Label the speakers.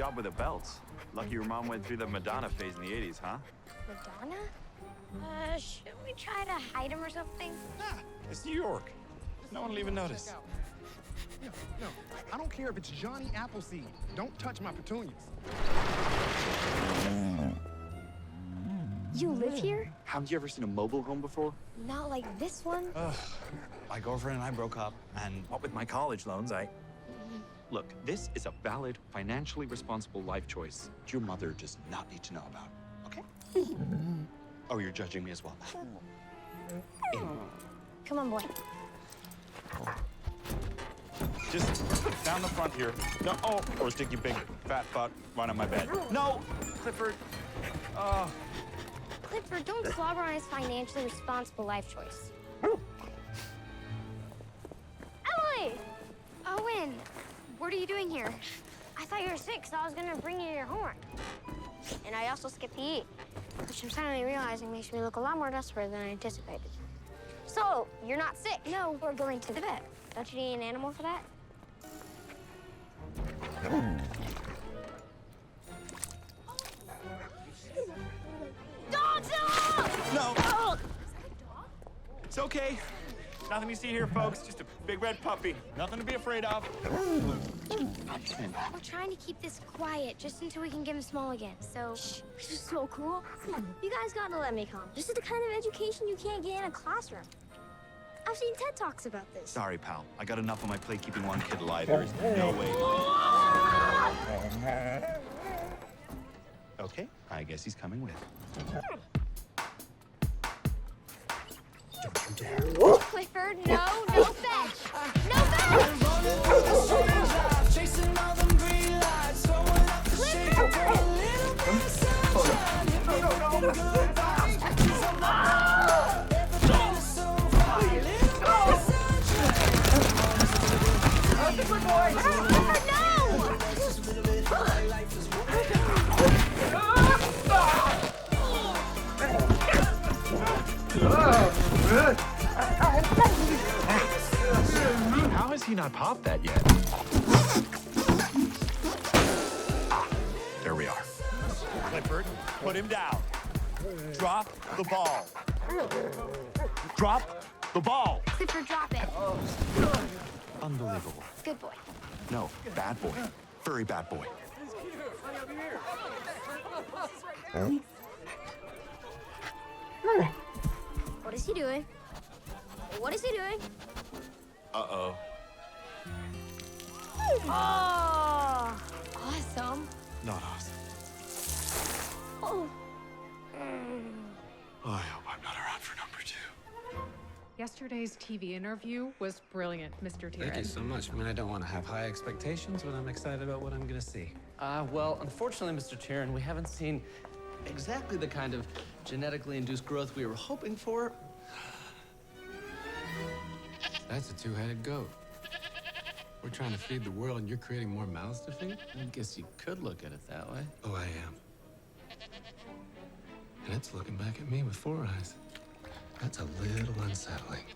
Speaker 1: job with the belts. Lucky your mom went through the Madonna phase in the 80s, huh?
Speaker 2: Madonna? Should we try to hide him or something?
Speaker 1: Nah, it's New York. No one will even notice.
Speaker 3: No, I don't care if it's Johnny Appleseed. Don't touch my petunias.
Speaker 2: You live here?
Speaker 4: Haven't you ever seen a mobile home before?
Speaker 2: Not like this one.
Speaker 1: My girlfriend and I broke up, and what with my college loans,
Speaker 4: Look, this is a valid, financially responsible life choice your mother does not need to know about, okay? Oh, you're judging me as well.
Speaker 2: Come on, boy.
Speaker 1: Just down the front here. No, or stick your big fat butt right on my bed. No, Clifford.
Speaker 2: Clifford, don't slobber on his financially responsible life choice. Emily! Owen, what are you doing here? I thought you were sick, so I was gonna bring you your homework. And I also skipped the eat, which I'm suddenly realizing makes me look a lot more desperate than I anticipated. So, you're not sick? No, we're going to the vet. Don't you need an animal for that? Dogzilla!
Speaker 1: No. It's okay. Nothing you see here, folks. Just a big red puppy. Nothing to be afraid of.
Speaker 2: We're trying to keep this quiet just until we can get him small again, so... Shh, this is so cool. Come on, you guys gotta let me come. This is the kind of education you can't get in a classroom. I've seen TED Talks about this.
Speaker 1: Sorry, pal. I got enough on my plate keeping one kid alive. There's no way. Okay, I guess he's coming with. Don't you dare.
Speaker 2: Clifford, no fetch! No fetch!
Speaker 1: How has he not popped that yet? There we are. Clifford, put him down. Drop the ball. Drop the ball.
Speaker 2: Clifford, drop it.
Speaker 1: Unbelievable.
Speaker 2: Good boy.
Speaker 1: No, bad boy. Very bad boy.
Speaker 2: What is he doing? What is he doing?
Speaker 1: Uh-oh.
Speaker 2: Oh! Awesome.
Speaker 1: Not awesome.
Speaker 2: Oh.
Speaker 1: Oh, I hope I'm not around for number 2.
Speaker 5: Yesterday's TV interview was brilliant, Mr. Tieran.
Speaker 6: Thank you so much. I mean, I don't want to have high expectations, but I'm excited about what I'm going to see.
Speaker 7: Well, unfortunately, Mr. Tieran, we haven't seen exactly the kind of genetically induced growth we were hoping for.
Speaker 6: That's a two-headed goat. We're trying to feed the world, and you're creating more mouths to feed?
Speaker 7: I guess you could look at it that way.
Speaker 6: Oh, I am. And it's looking back at me with 4 eyes. That's a little unsettling.